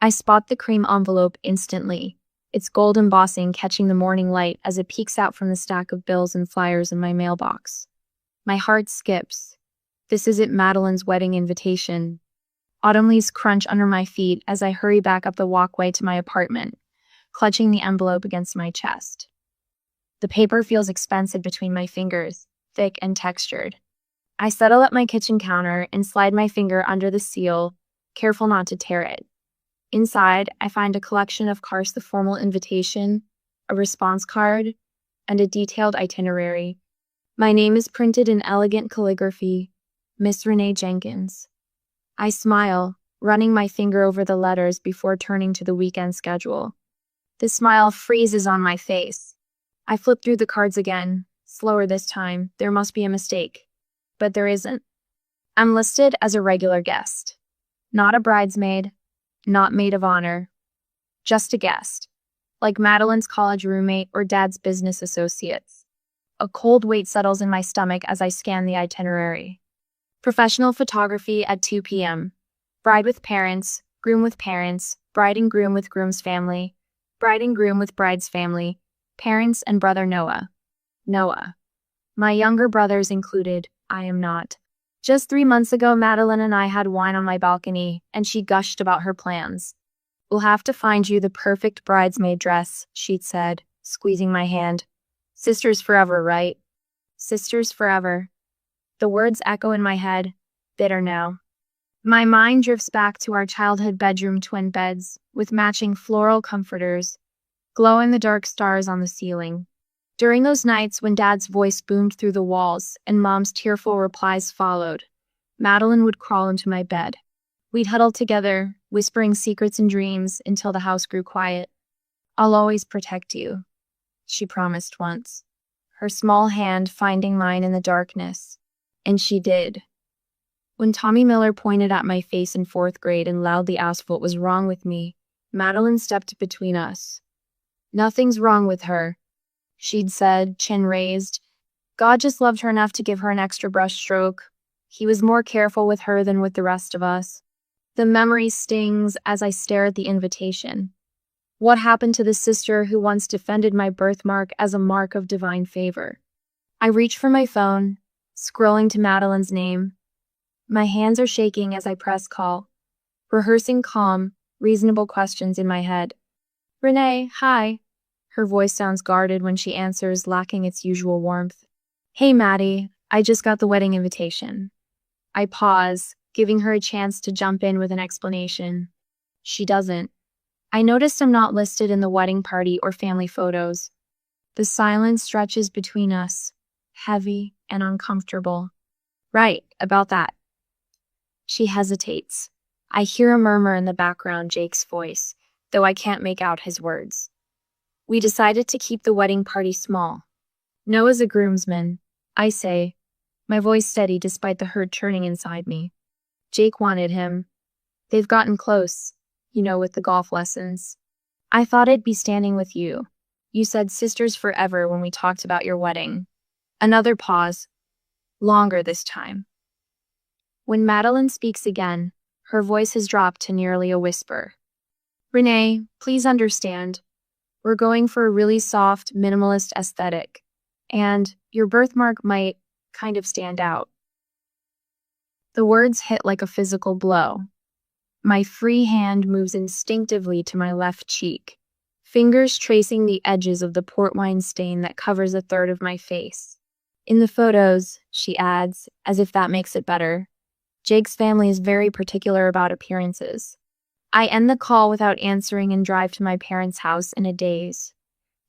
I spot the cream envelope instantly, its gold embossing catching the morning light as it peeks out from the stack of bills and flyers in my mailbox. My heart skips. This isn't Madeline's wedding invitation. Autumn leaves crunch under my feet as I hurry back up the walkway to my apartment, clutching the envelope against my chest. The paper feels expensive between my fingers, thick and textured. I settle at my kitchen counter and slide my finger under the seal, careful not to tear it. Inside, I find a collection of cards: the formal invitation, a response card, and a detailed itinerary. My name is printed in elegant calligraphy, Miss Renee Jenkins. I smile, running my finger over the letters before turning to the weekend schedule. The smile freezes on my face. I flip through the cards again, slower this time. There must be a mistake. But there isn't. I'm listed as a regular guest. Not a bridesmaid, not maid of honor. Just a guest. Like Madeline's college roommate or Dad's business associates. A cold weight settles in my stomach as I scan the itinerary. Professional photography at 2 p.m. Bride with parents, groom with parents, bride and groom with groom's family, bride and groom with bride's family, parents and brother Noah. Noah. My younger brother's included. I am not. Just 3 months ago, Madeline and I had wine on my balcony, and she gushed about her plans. We'll have to find you the perfect bridesmaid dress, she'd said, squeezing my hand. Sisters forever, right? Sisters forever. The words echo in my head, bitter now. My mind drifts back to our childhood bedroom twin beds, with matching floral comforters, glow-in-the-dark stars on the ceiling. During those nights when Dad's voice boomed through the walls and Mom's tearful replies followed, Madeline would crawl into my bed. We'd huddle together, whispering secrets and dreams until the house grew quiet. I'll always protect you, she promised once, her small hand finding mine in the darkness. And she did. When Tommy Miller pointed at my face in 4th grade and loudly asked what was wrong with me, Madeline stepped between us. Nothing's wrong with her, she'd said, chin raised. God just loved her enough to give her an extra brushstroke. He was more careful with her than with the rest of us. The memory stings as I stare at the invitation. What happened to the sister who once defended my birthmark as a mark of divine favor? I reach for my phone, scrolling to Madeline's name. My hands are shaking as I press call, rehearsing calm, reasonable questions in my head. Renee, hi. Her voice sounds guarded when she answers, lacking its usual warmth. Hey, Maddie, I just got the wedding invitation. I pause, giving her a chance to jump in with an explanation. She doesn't. I noticed I'm not listed in the wedding party or family photos. The silence stretches between us, heavy and uncomfortable. Right, about that. She hesitates. I hear a murmur in the background, Jake's voice, though I can't make out his words. We decided to keep the wedding party small. Noah's a groomsman, I say, my voice steady despite the hurt churning inside me. Jake wanted him. They've gotten close, with the golf lessons. I thought I'd be standing with you. You said sisters forever when we talked about your wedding. Another pause. Longer this time. When Madeline speaks again, her voice has dropped to nearly a whisper. Renee, please understand. We're going for a really soft, minimalist aesthetic, and your birthmark might kind of stand out. The words hit like a physical blow. My free hand moves instinctively to my left cheek, fingers tracing the edges of the port wine stain that covers a third of my face. In the photos, she adds, as if that makes it better, Jake's family is very particular about appearances. I end the call without answering and drive to my parents' house in a daze.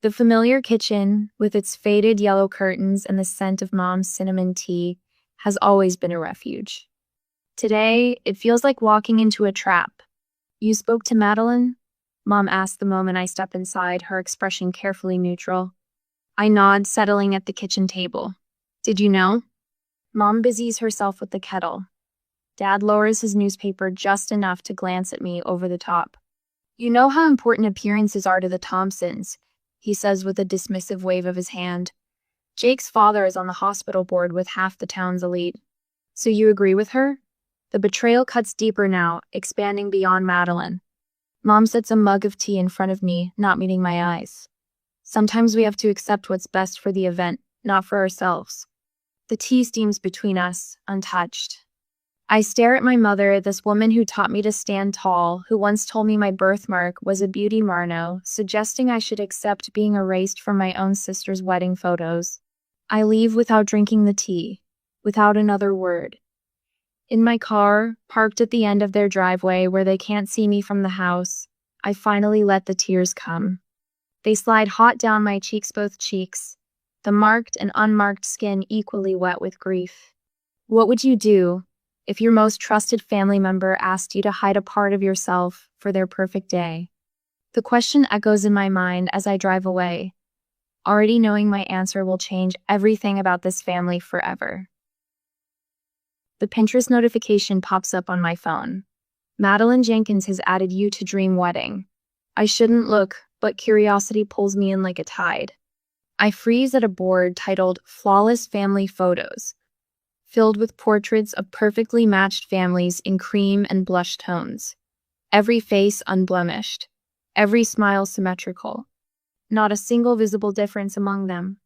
The familiar kitchen, with its faded yellow curtains and the scent of Mom's cinnamon tea, has always been a refuge. Today, it feels like walking into a trap. You spoke to Madeline? Mom asked the moment I step inside, her expression carefully neutral. I nod, settling at the kitchen table. Did you know? Mom busies herself with the kettle. Dad lowers his newspaper just enough to glance at me over the top. You know how important appearances are to the Thompsons, he says with a dismissive wave of his hand. Jake's father is on the hospital board with half the town's elite. So you agree with her? The betrayal cuts deeper now, expanding beyond Madeline. Mom sets a mug of tea in front of me, not meeting my eyes. Sometimes we have to accept what's best for the event, not for ourselves. The tea steams between us, untouched. I stare at my mother, this woman who taught me to stand tall, who once told me my birthmark was a beauty marno, suggesting I should accept being erased from my own sister's wedding photos. I leave without drinking the tea, without another word. In my car, parked at the end of their driveway where they can't see me from the house, I finally let the tears come. They slide hot down my cheeks, both cheeks, the marked and unmarked skin equally wet with grief. What would you do if your most trusted family member asked you to hide a part of yourself for their perfect day? The question echoes in my mind as I drive away, already knowing my answer will change everything about this family forever. The Pinterest notification pops up on my phone. Madeline Jenkins has added you to Dream Wedding. I shouldn't look, but curiosity pulls me in like a tide. I freeze at a board titled Flawless Family Photos, filled with portraits of perfectly matched families in cream and blush tones. Every face unblemished, every smile symmetrical. Not a single visible difference among them.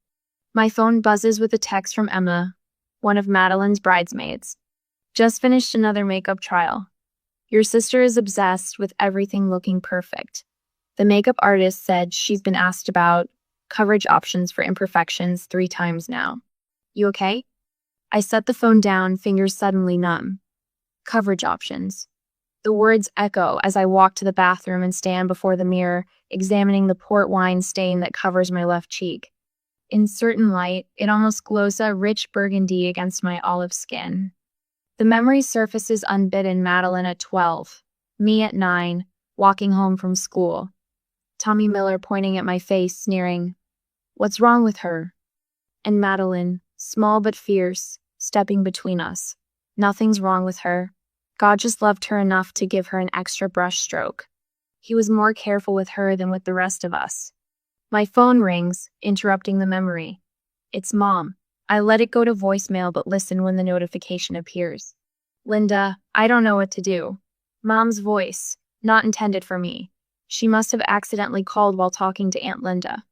My phone buzzes with a text from Emma, one of Madeline's bridesmaids. Just finished another makeup trial. Your sister is obsessed with everything looking perfect. The makeup artist said she's been asked about coverage options for imperfections 3 times now. You okay? I set the phone down, fingers suddenly numb. Coverage options. The words echo as I walk to the bathroom and stand before the mirror, examining the port wine stain that covers my left cheek. In certain light, it almost glows a rich burgundy against my olive skin. The memory surfaces unbidden. Madeline at 12, me at 9, walking home from school. Tommy Miller pointing at my face, sneering, "What's wrong with her?" And Madeline, small but fierce, stepping between us. Nothing's wrong with her. God just loved her enough to give her an extra brush stroke. He was more careful with her than with the rest of us. My phone rings, interrupting the memory. It's Mom. I let it go to voicemail but listen when the notification appears. Linda, I don't know what to do. Mom's voice, not intended for me. She must have accidentally called while talking to Aunt Linda.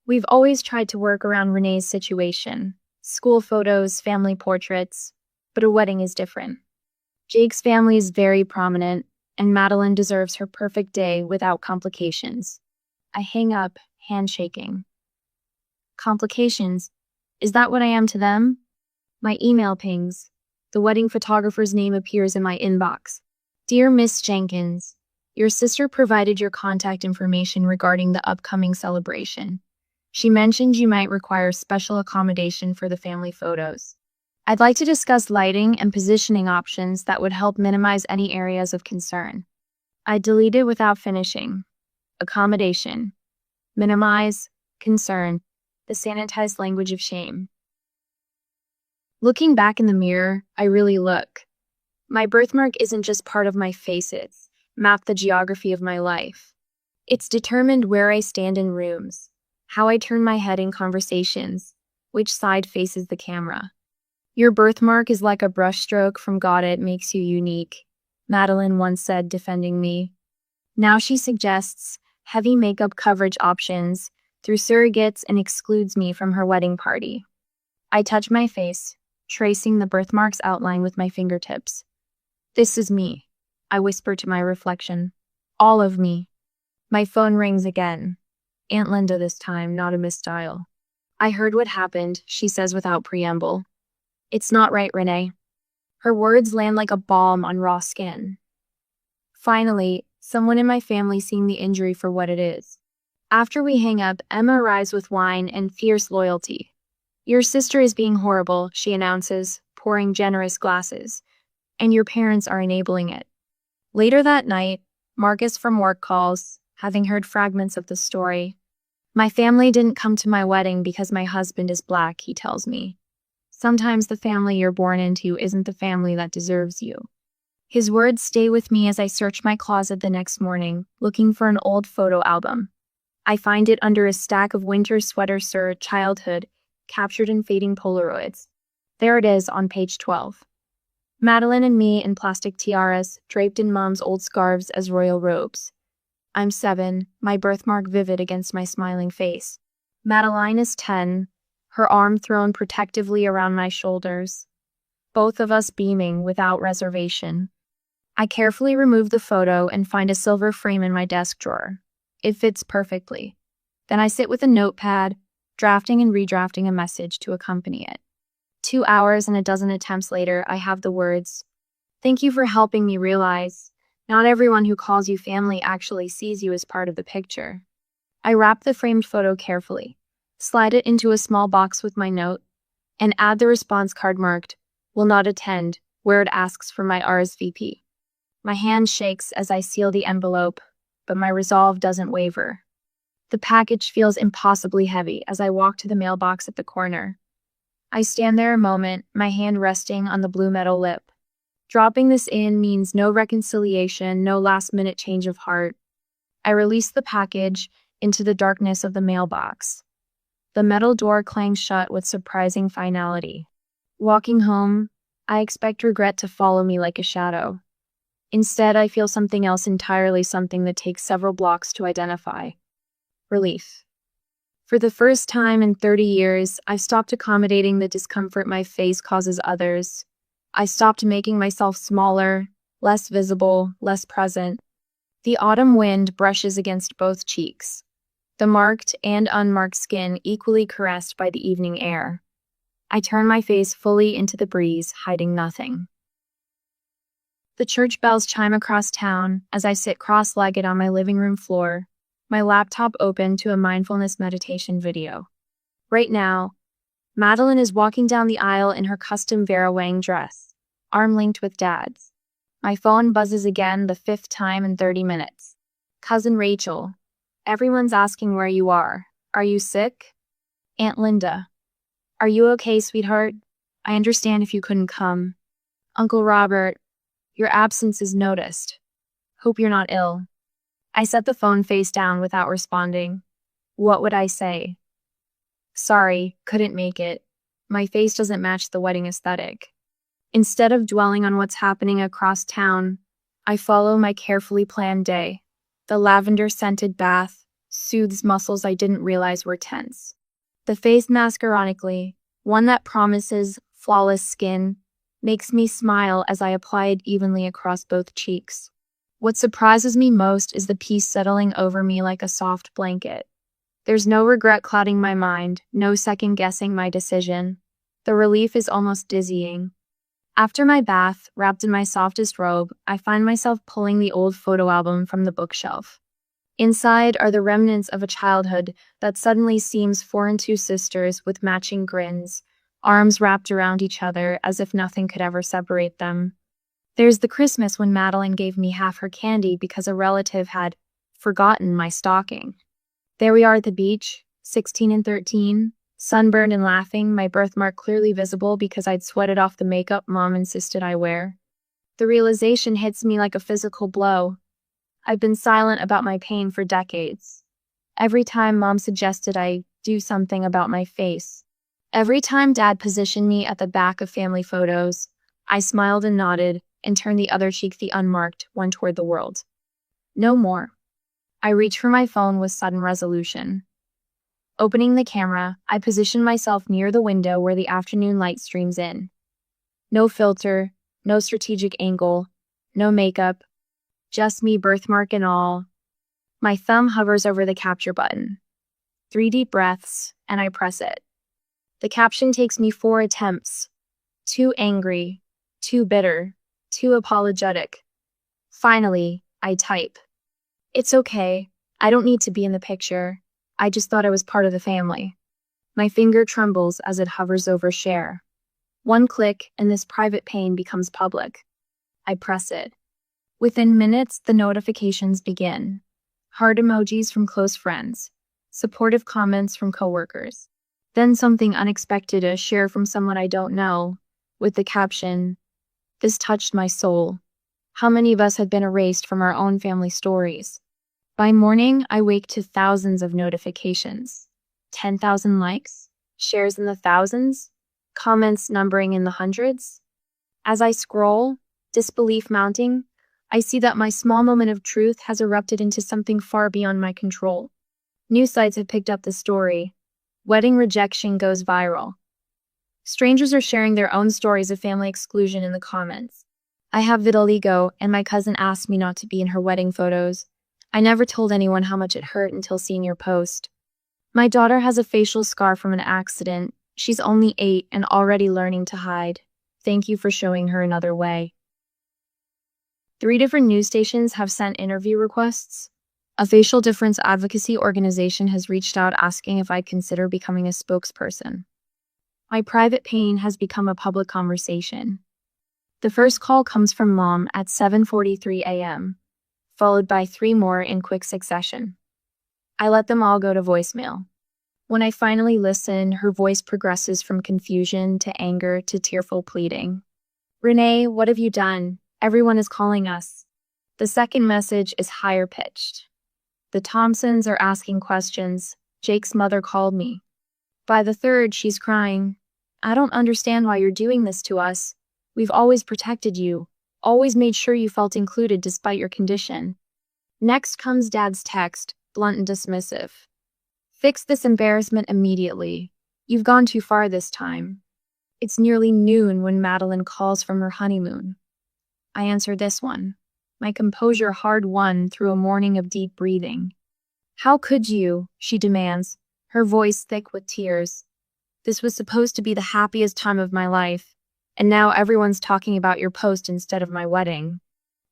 We've always tried to work around Renee's situation. School photos, family portraits. But a wedding is different. Jake's family is very prominent, and Madeline deserves her perfect day without complications. I hang up, handshaking. Complications? Is that what I am to them? My email pings. The wedding photographer's name appears in my inbox. Dear Miss Jenkins, your sister provided your contact information regarding the upcoming celebration. She mentioned you might require special accommodation for the family photos. I'd like to discuss lighting and positioning options that would help minimize any areas of concern. I deleted without finishing. Accommodation. Minimize. Concern. The sanitized language of shame. Looking back in the mirror, I really look. My birthmark isn't just part of my face, it's mapped the geography of my life. It's determined where I stand in rooms, how I turn my head in conversations, which side faces the camera. Your birthmark is like a brushstroke from God, it makes you unique, Madeline once said, defending me. Now she suggests heavy makeup coverage options through surrogates and excludes me from her wedding party. I touch my face, tracing the birthmark's outline with my fingertips. This is me, I whisper to my reflection. All of me. My phone rings again. Aunt Linda this time, not a misdial. I heard what happened, she says without preamble. It's not right, Renee. Her words land like a balm on raw skin. Finally, someone in my family seeing the injury for what it is. After we hang up, Emma arrives with wine and fierce loyalty. Your sister is being horrible, she announces, pouring generous glasses. And your parents are enabling it. Later that night, Marcus from work calls, having heard fragments of the story. My family didn't come to my wedding because my husband is black, he tells me. Sometimes the family you're born into isn't the family that deserves you. His words stay with me as I search my closet the next morning, looking for an old photo album. I find it under a stack of winter sweaters, sir, childhood, captured in fading Polaroids. There it is on page 12. Madeline and me in plastic tiaras, draped in Mom's old scarves as royal robes. I'm 7, my birthmark vivid against my smiling face. Madeline is 10, her arm thrown protectively around my shoulders. Both of us beaming without reservation. I carefully remove the photo and find a silver frame in my desk drawer. It fits perfectly. Then I sit with a notepad, drafting and redrafting a message to accompany it. 2 hours and a dozen attempts later, I have the words, "Thank you for helping me realize not everyone who calls you family actually sees you as part of the picture." I wrap the framed photo carefully, slide it into a small box with my note, and add the response card marked, "Will not attend," where it asks for my RSVP. My hand shakes as I seal the envelope, but my resolve doesn't waver. The package feels impossibly heavy as I walk to the mailbox at the corner. I stand there a moment, my hand resting on the blue metal lip. Dropping this in means no reconciliation, no last-minute change of heart. I release the package into the darkness of the mailbox. The metal door clangs shut with surprising finality. Walking home, I expect regret to follow me like a shadow. Instead, I feel something else entirely, something that takes several blocks to identify. Relief. For the first time in 30 years, I've stopped accommodating the discomfort my face causes others. I stopped making myself smaller, less visible, less present. The autumn wind brushes against both cheeks, the marked and unmarked skin equally caressed by the evening air. I turn my face fully into the breeze, hiding nothing. The church bells chime across town as I sit cross-legged on my living room floor, my laptop open to a mindfulness meditation video. Right now, Madeline is walking down the aisle in her custom Vera Wang dress, arm-linked with Dad's. My phone buzzes again, the 5th time in 30 minutes. "Cousin Rachel, everyone's asking where you are. Are you sick?" "Aunt Linda, are you okay, sweetheart? I understand if you couldn't come." "Uncle Robert, your absence is noticed. Hope you're not ill." I set the phone face down without responding. What would I say? "Sorry, couldn't make it. My face doesn't match the wedding aesthetic." Instead of dwelling on what's happening across town, I follow my carefully planned day. The lavender-scented bath soothes muscles I didn't realize were tense. The face mask, ironically, one that promises flawless skin, makes me smile as I apply it evenly across both cheeks. What surprises me most is the peace settling over me like a soft blanket. There's no regret clouding my mind, no second-guessing my decision. The relief is almost dizzying. After my bath, wrapped in my softest robe, I find myself pulling the old photo album from the bookshelf. Inside are the remnants of a childhood that suddenly seems 4 and 2 sisters with matching grins, arms wrapped around each other as if nothing could ever separate them. There's the Christmas when Madeline gave me half her candy because a relative had forgotten my stocking. There we are at the beach, 16 and 13, sunburned and laughing, my birthmark clearly visible because I'd sweated off the makeup Mom insisted I wear. The realization hits me like a physical blow. I've been silent about my pain for decades. Every time Mom suggested I do something about my face, every time Dad positioned me at the back of family photos, I smiled and nodded and turned the other cheek, the unmarked one, toward the world. No more. I reach for my phone with sudden resolution. Opening the camera, I position myself near the window where the afternoon light streams in. No filter, no strategic angle, no makeup, just me, birthmark and all. My thumb hovers over the capture button. 3 deep breaths, and I press it. The caption takes me 4 attempts. Too angry, too bitter, too apologetic. Finally, I type. "It's okay. I don't need to be in the picture. I just thought I was part of the family." My finger trembles as it hovers over share. 1 click and this private pain becomes public. I press it. Within minutes, the notifications begin. Heart emojis from close friends. Supportive comments from coworkers. Then something unexpected, a share from someone I don't know, with the caption, "This touched my soul." How many of us had been erased from our own family stories? By morning, I wake to thousands of notifications. 10,000 likes, shares in the thousands, comments numbering in the hundreds. As I scroll, disbelief mounting, I see that my small moment of truth has erupted into something far beyond my control. News sites have picked up the story. Wedding rejection goes viral. Strangers are sharing their own stories of family exclusion in the comments. I have vitiligo, and my cousin asked me not to be in her wedding photos. I never told anyone how much it hurt until seeing your post. My daughter has a facial scar from an accident. She's only 8 and already learning to hide. Thank you for showing her another way. 3 different news stations have sent interview requests. A facial difference advocacy organization has reached out asking if I'd consider becoming a spokesperson. My private pain has become a public conversation. The first call comes from Mom at 7:43 a.m., followed by 3 more in quick succession. I let them all go to voicemail. When I finally listen, her voice progresses from confusion to anger to tearful pleading. Renee, what have you done? Everyone is calling us. The second message is higher pitched. The Thompsons are asking questions. Jake's mother called me. By the third, she's crying. I don't understand why you're doing this to us. We've always protected you, always made sure you felt included despite your condition. Next comes Dad's text, blunt and dismissive. Fix this embarrassment immediately. You've gone too far this time. It's nearly noon when Madeline calls from her honeymoon. I answer this one, my composure hard-won through a morning of deep breathing. How could you? She demands, her voice thick with tears. This was supposed to be the happiest time of my life, and now everyone's talking about your post instead of my wedding.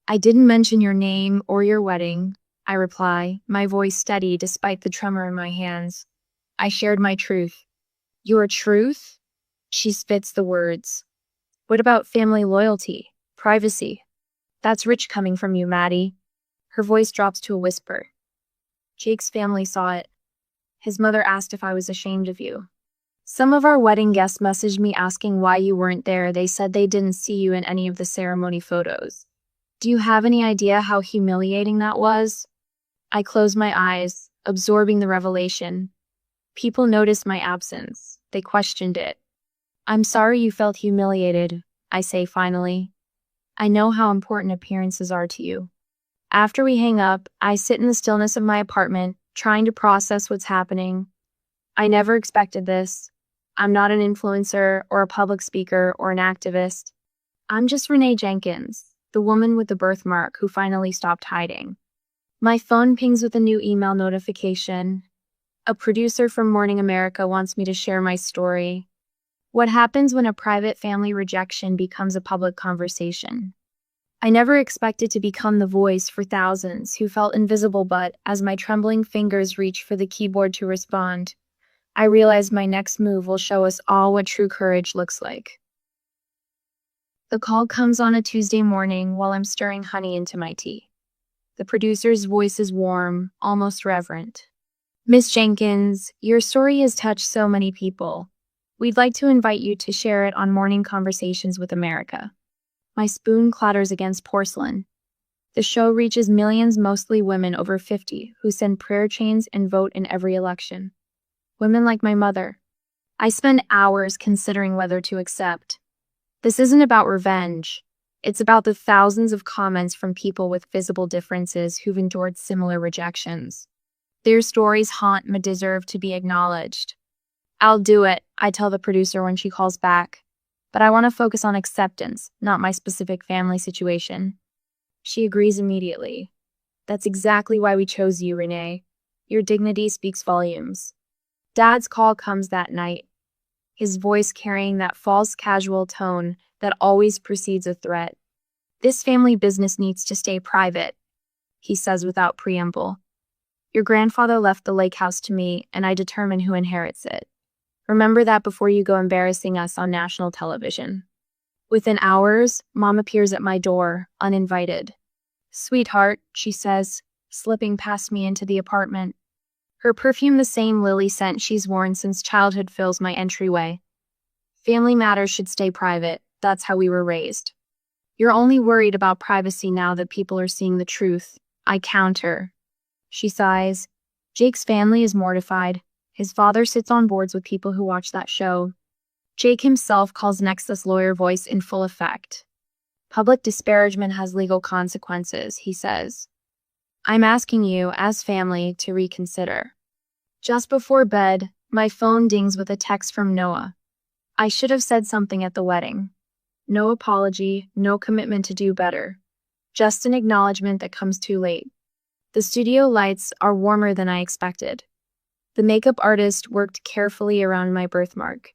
I didn't mention your name or your wedding, I reply, my voice steady despite the tremor in my hands. I shared my truth. Your truth? She spits the words. What about family loyalty? Privacy? That's rich coming from you, Maddie. Her voice drops to a whisper. Jake's family saw it. His mother asked if I was ashamed of you. Some of our wedding guests messaged me asking why you weren't there. They said they didn't see you in any of the ceremony photos. Do you have any idea how humiliating that was? I close my eyes, absorbing the revelation. People noticed my absence. They questioned it. I'm sorry you felt humiliated, I say finally. I know how important appearances are to you. After we hang up, I sit in the stillness of my apartment, trying to process what's happening. I never expected this. I'm not an influencer or a public speaker or an activist. I'm just Renee Jenkins, the woman with the birthmark who finally stopped hiding. My phone pings with a new email notification. A producer from Morning America wants me to share my story. What happens when a private family rejection becomes a public conversation? I never expected to become the voice for thousands who felt invisible, but as my trembling fingers reach for the keyboard to respond, I realize my next move will show us all what true courage looks like. The call comes on a Tuesday morning while I'm stirring honey into my tea. The producer's voice is warm, almost reverent. Miss Jenkins, your story has touched so many people. We'd like to invite you to share it on Morning Conversations with America. My spoon clatters against porcelain. The show reaches millions, mostly women over 50, who send prayer chains and vote in every election. Women like my mother. I spend hours considering whether to accept. This isn't about revenge. It's about the thousands of comments from people with visible differences who've endured similar rejections. Their stories haunt and deserve to be acknowledged. I'll do it, I tell the producer when she calls back. But I want to focus on acceptance, not my specific family situation. She agrees immediately. That's exactly why we chose you, Renee. Your dignity speaks volumes. Dad's call comes that night, his voice carrying that false casual tone that always precedes a threat. This family business needs to stay private, he says without preamble. Your grandfather left the lake house to me, and I determine who inherits it. Remember that before you go embarrassing us on national television. Within hours, Mom appears at my door, uninvited. Sweetheart, she says, slipping past me into the apartment. Her perfume, the same lily scent she's worn since childhood, fills my entryway. Family matters should stay private. That's how we were raised. You're only worried about privacy now that people are seeing the truth. I counter. She sighs. Jake's family is mortified. His father sits on boards with people who watch that show. Jake himself calls next, this lawyer voice in full effect. Public disparagement has legal consequences, he says. I'm asking you, as family, to reconsider. Just before bed, my phone dings with a text from Noah. I should have said something at the wedding. No apology, no commitment to do better. Just an acknowledgement that comes too late. The studio lights are warmer than I expected. The makeup artist worked carefully around my birthmark,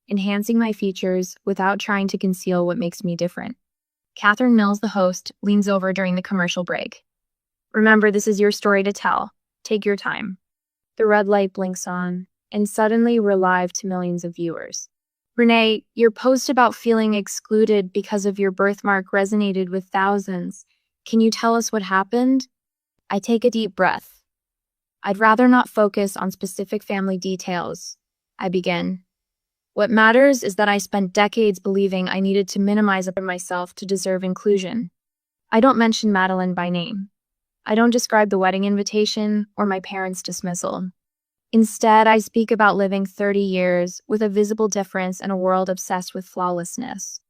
enhancing my features without trying to conceal what makes me different. Catherine Mills, the host, leans over during the commercial break. Remember, this is your story to tell. Take your time. The red light blinks on, and suddenly we're live to millions of viewers. Renee, your post about feeling excluded because of your birthmark resonated with thousands. Can you tell us what happened? I take a deep breath. I'd rather not focus on specific family details. I begin. What matters is that I spent decades believing I needed to minimize myself to deserve inclusion. I don't mention Madeline by name. I don't describe the wedding invitation or my parents' dismissal. Instead, I speak about living 30 years with a visible difference in a world obsessed with flawlessness.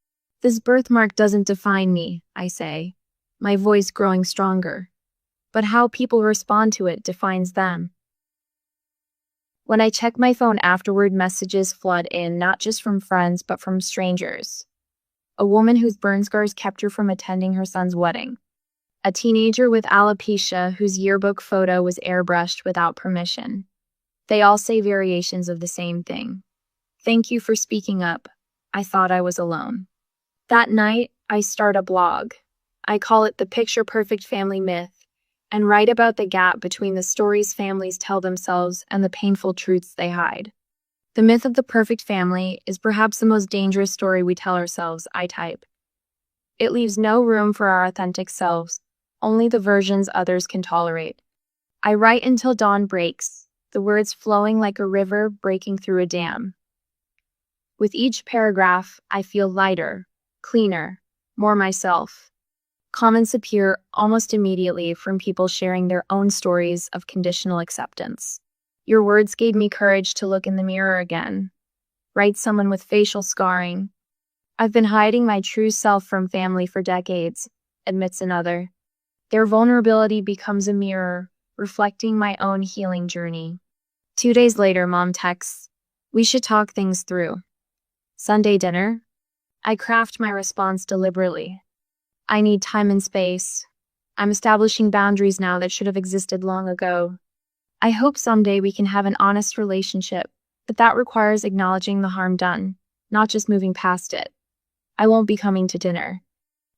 This birthmark doesn't define me, I say, my voice growing stronger. But how people respond to it defines them. When I check my phone afterward, messages flood in, not just from friends, but from strangers. A woman whose burn scars kept her from attending her son's wedding. A teenager with alopecia whose yearbook photo was airbrushed without permission. They all say variations of the same thing. Thank you for speaking up. I thought I was alone. That night, I start a blog. I call it the Picture Perfect Family Myth, and write about the gap between the stories families tell themselves and the painful truths they hide. The myth of the perfect family is perhaps the most dangerous story we tell ourselves, I type. It leaves no room for our authentic selves, only the versions others can tolerate. I write until dawn breaks, the words flowing like a river breaking through a dam. With each paragraph, I feel lighter, cleaner, more myself. Comments appear almost immediately from people sharing their own stories of conditional acceptance. Your words gave me courage to look in the mirror again. Writes someone with facial scarring. I've been hiding my true self from family for decades, admits another. Their vulnerability becomes a mirror, reflecting my own healing journey. 2 days later, Mom texts, "We should talk things through." Sunday dinner? I craft my response deliberately. I need time and space. I'm establishing boundaries now that should have existed long ago. I hope someday we can have an honest relationship, but that requires acknowledging the harm done, not just moving past it. I won't be coming to dinner.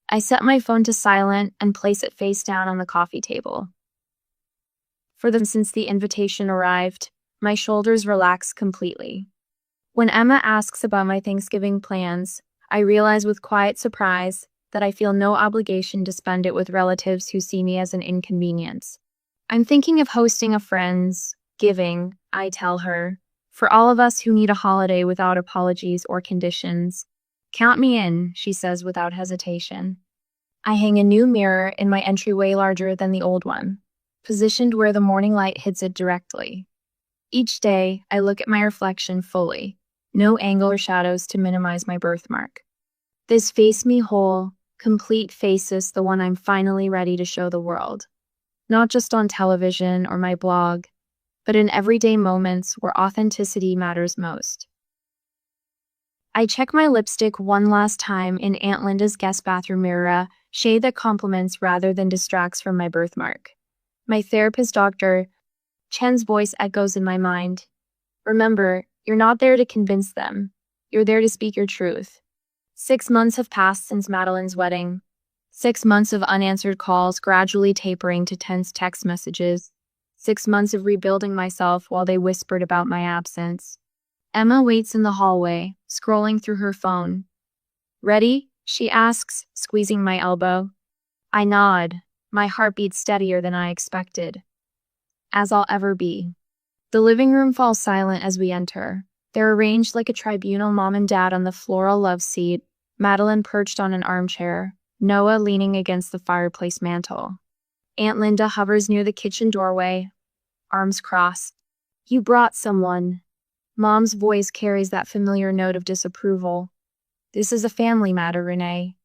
I set my phone to silent and place it face down on the coffee table. Since the invitation arrived, my shoulders relax completely. When Emma asks about my Thanksgiving plans, I realize with quiet surprise that I feel no obligation to spend it with relatives who see me as an inconvenience. I'm thinking of hosting a friend's giving, I tell her, for all of us who need a holiday without apologies or conditions. Count me in, she says without hesitation. I hang a new mirror in my entryway larger than the old one, positioned where the morning light hits it directly. Each day, I look at my reflection fully, no angle or shadows to minimize my birthmark. This face me whole, complete face is the one I'm finally ready to show the world. Not just on television or my blog, but in everyday moments where authenticity matters most. I check my lipstick one last time in Aunt Linda's guest bathroom mirror, shade that complements rather than distracts from my birthmark. My therapist, Dr. Chen's voice echoes in my mind. Remember, you're not there to convince them. You're there to speak your truth. 6 months have passed since Madeline's wedding. 6 months of unanswered calls gradually tapering to tense text messages. 6 months of rebuilding myself while they whispered about my absence. Emma waits in the hallway, scrolling through her phone. "Ready?" she asks, squeezing my elbow. I nod, my heartbeat steadier than I expected. As I'll ever be. The living room falls silent as we enter. They're arranged like a tribunal, Mom and Dad on the floral love seat, Madeline perched on an armchair, Noah leaning against the fireplace mantel. Aunt Linda hovers near the kitchen doorway, arms crossed. "You brought someone." Mom's voice carries that familiar note of disapproval. "This is a family matter, Renee."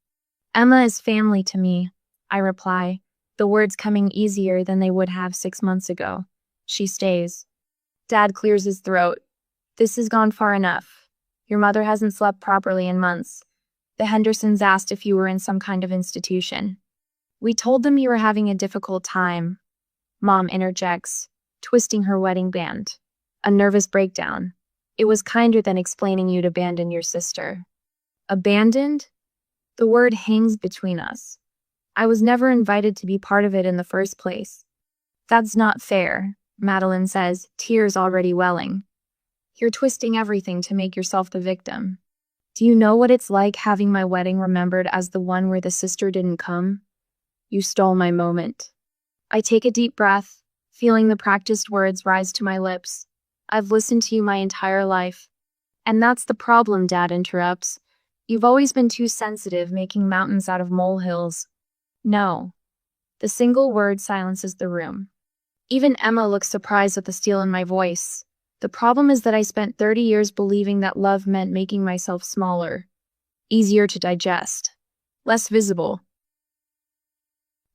Emma is family to me, I reply, the words coming easier than they would have 6 months ago. She stays. Dad clears his throat. This has gone far enough. Your mother hasn't slept properly in months. The Hendersons asked if you were in some kind of institution. We told them you were having a difficult time. Mom interjects, twisting her wedding band. A nervous breakdown. It was kinder than explaining you'd abandon your sister. Abandoned? The word hangs between us. I was never invited to be part of it in the first place. That's not fair, Madeline says, tears already welling. You're twisting everything to make yourself the victim. Do you know what it's like having my wedding remembered as the one where the sister didn't come? You stole my moment. I take a deep breath, feeling the practiced words rise to my lips. I've listened to you my entire life. And that's the problem, Dad interrupts. You've always been too sensitive, making mountains out of molehills. No. The single word silences the room. Even Emma looks surprised at the steel in my voice. The problem is that I spent 30 years believing that love meant making myself smaller, easier to digest, less visible.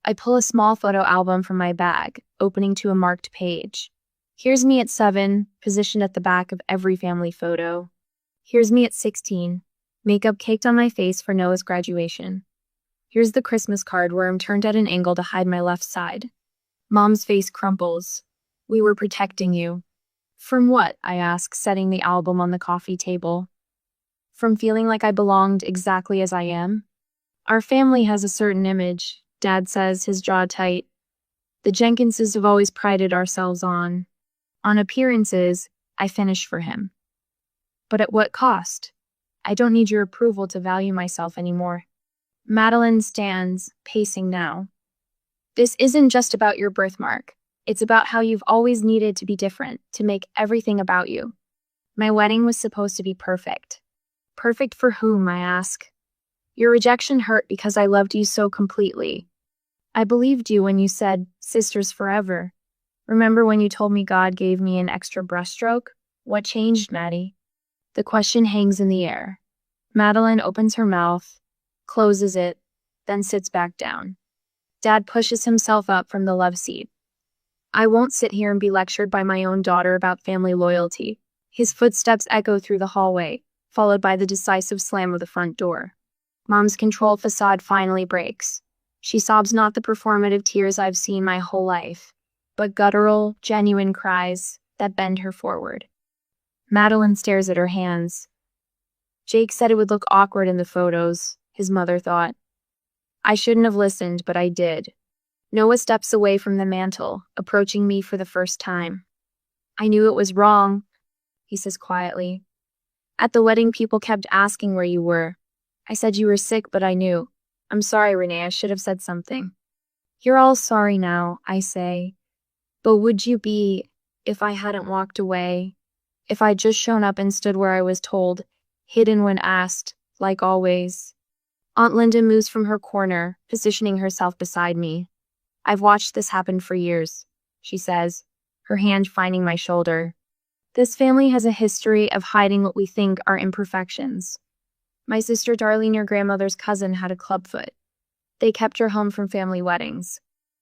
I pull a small photo album from my bag, opening to a marked page. Here's me at 7, positioned at the back of every family photo. Here's me at 16, makeup caked on my face for Noah's graduation. Here's the Christmas card where I'm turned at an angle to hide my left side. Mom's face crumples. We were protecting you. From what? I ask, setting the album on the coffee table. From feeling like I belonged exactly as I am? Our family has a certain image, Dad says, his jaw tight. The Jenkinses have always prided ourselves on appearances. I finish for him. But at what cost? I don't need your approval to value myself anymore. Madeline stands, pacing now. This isn't just about your birthmark. It's about how you've always needed to be different, to make everything about you. My wedding was supposed to be perfect. Perfect for whom, I ask. Your rejection hurt because I loved you so completely. I believed you when you said, sisters forever. Remember when you told me God gave me an extra brushstroke? What changed, Maddie? The question hangs in the air. Madeline opens her mouth, closes it, then sits back down. Dad pushes himself up from the love seat. I won't sit here and be lectured by my own daughter about family loyalty. His footsteps echo through the hallway, followed by the decisive slam of the front door. Mom's control facade finally breaks. She sobs not the performative tears I've seen my whole life, but guttural, genuine cries that bend her forward. Madeline stares at her hands. Jake said it would look awkward in the photos, his mother thought. I shouldn't have listened, but I did. Noah steps away from the mantel, approaching me for the first time. I knew it was wrong, he says quietly. At the wedding, people kept asking where you were. I said you were sick, but I knew. I'm sorry, Renee, I should have said something. You're all sorry now, I say. But would you be if I hadn't walked away? If I'd just shown up and stood where I was told, hidden when asked, like always? Aunt Linda moves from her corner, positioning herself beside me. I've watched this happen for years, she says, her hand finding my shoulder. This family has a history of hiding what we think are imperfections. My sister Darlene, your grandmother's cousin, had a clubfoot. They kept her home from family weddings.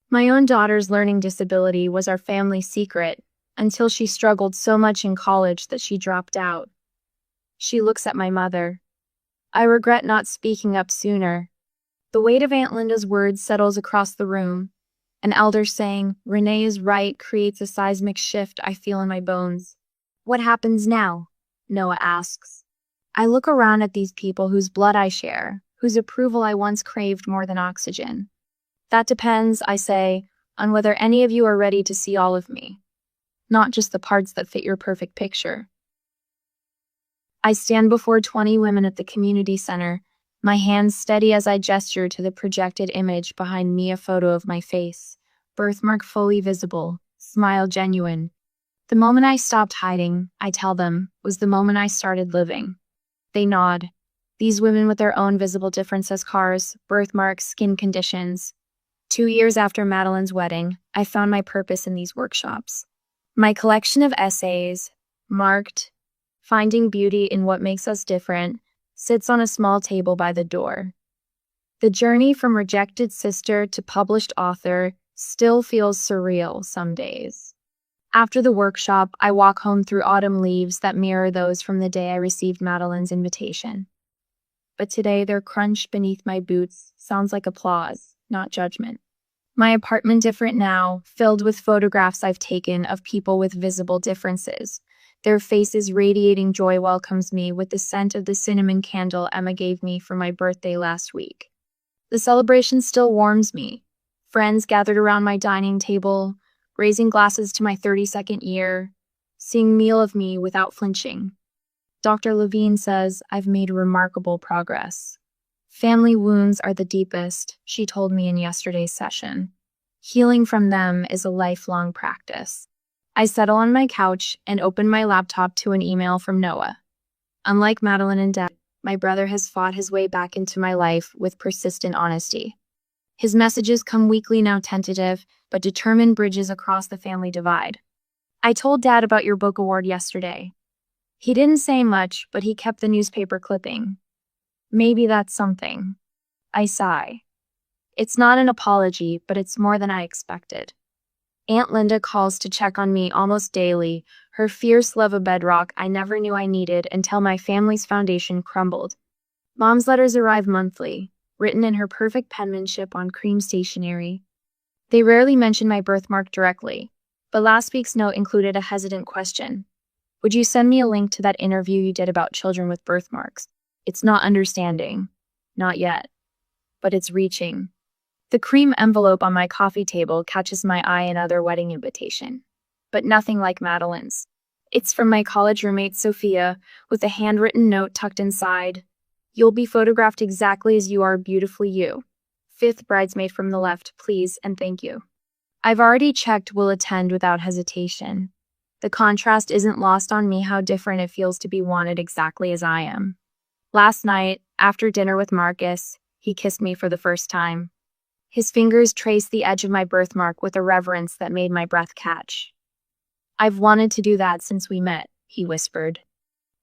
My own daughter's learning disability was our family secret until she struggled so much in college that she dropped out. She looks at my mother. I regret not speaking up sooner. The weight of Aunt Linda's words settles across the room. An elder saying, Renee is right, creates a seismic shift I feel in my bones. What happens now? Noah asks. I look around at these people whose blood I share, whose approval I once craved more than oxygen. That depends, I say, on whether any of you are ready to see all of me, not just the parts that fit your perfect picture. I stand before 20 women at the community center, my hands steady as I gesture to the projected image behind me, a photo of my face, birthmark fully visible, smile genuine. The moment I stopped hiding, I tell them, was the moment I started living. They nod. These women with their own visible differences, scars, birthmarks, skin conditions. 2 years after Madeline's wedding, I found my purpose in these workshops. My collection of essays, marked, Finding Beauty in What Makes Us Different, sits on a small table by the door. The journey from rejected sister to published author still feels surreal some days. After the workshop, I walk home through autumn leaves that mirror those from the day I received Madeline's invitation. But today their crunch beneath my boots sounds like applause, not judgment. My apartment different now, filled with photographs I've taken of people with visible differences. Their faces radiating joy welcomes me with the scent of the cinnamon candle Emma gave me for my birthday last week. The celebration still warms me. Friends gathered around my dining table, raising glasses to my 32nd year, seeing meal of me without flinching. Dr. Levine says I've made remarkable progress. Family wounds are the deepest, she told me in yesterday's session. Healing from them is a lifelong practice. I settle on my couch and open my laptop to an email from Noah. Unlike Madeline and Dad, my brother has fought his way back into my life with persistent honesty. His messages come weekly now, tentative, but determined bridges across the family divide. I told Dad about your book award yesterday. He didn't say much, but he kept the newspaper clipping. Maybe that's something. I sigh. It's not an apology, but it's more than I expected. Aunt Linda calls to check on me almost daily, her fierce love a bedrock I never knew I needed until my family's foundation crumbled. Mom's letters arrive monthly, written in her perfect penmanship on cream stationery. They rarely mention my birthmark directly, but last week's note included a hesitant question. Would you send me a link to that interview you did about children with birthmarks? It's not understanding. Not yet. But it's reaching. The cream envelope on my coffee table catches my eye, another wedding invitation. But nothing like Madeline's. It's from my college roommate Sophia, with a handwritten note tucked inside. You'll be photographed exactly as you are, beautifully you. 5th bridesmaid from the left, please and thank you. I've already checked will attend without hesitation. The contrast isn't lost on me how different it feels to be wanted exactly as I am. Last night, after dinner with Marcus, he kissed me for the first time. His fingers traced the edge of my birthmark with a reverence that made my breath catch. I've wanted to do that since we met, he whispered.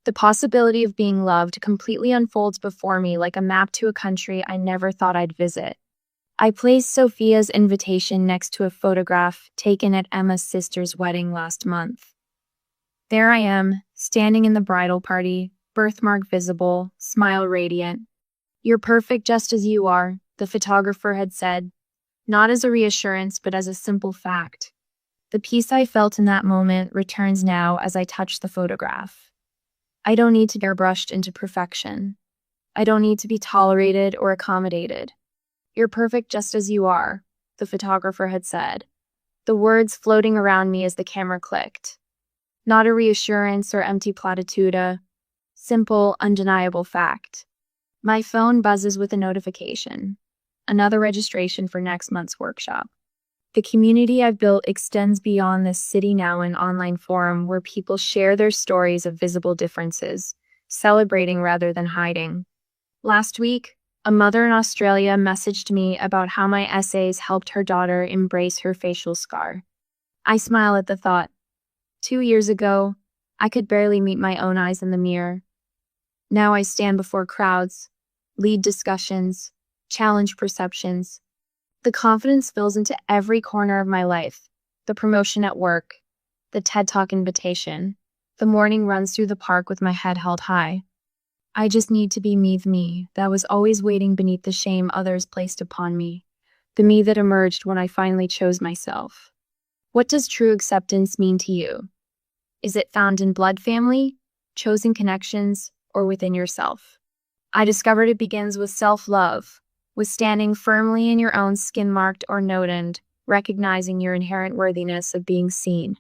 The possibility of being loved completely unfolds before me like a map to a country I never thought I'd visit. I placed Sophia's invitation next to a photograph taken at Emma's sister's wedding last month. There I am, standing in the bridal party, birthmark visible, smile radiant. You're perfect just as you are, the photographer had said, not as a reassurance but as a simple fact. The peace I felt in that moment returns now as I touch the photograph. I don't need to be airbrushed into perfection. I don't need to be tolerated or accommodated. You're perfect just as you are, the photographer had said, the words floating around me as the camera clicked. Not a reassurance or empty platitude, simple, undeniable fact. My phone buzzes with a notification. Another registration for next month's workshop. The community I've built extends beyond this City Now an online forum where people share their stories of visible differences, celebrating rather than hiding. Last week, a mother in Australia messaged me about how my essays helped her daughter embrace her facial scar. I smile at the thought. 2 years ago, I could barely meet my own eyes in the mirror. Now I stand before crowds, lead discussions, challenge perceptions. The confidence fills into every corner of my life. The promotion at work, the TED Talk invitation, the morning runs through the park with my head held high. I just need to be me that was always waiting beneath the shame others placed upon me, the me that emerged when I finally chose myself. What does true acceptance mean to you? Is it found in blood family, chosen connections, or within yourself? I discovered it begins with self-love, with standing firmly in your own skin marked or noted, recognizing your inherent worthiness of being seen.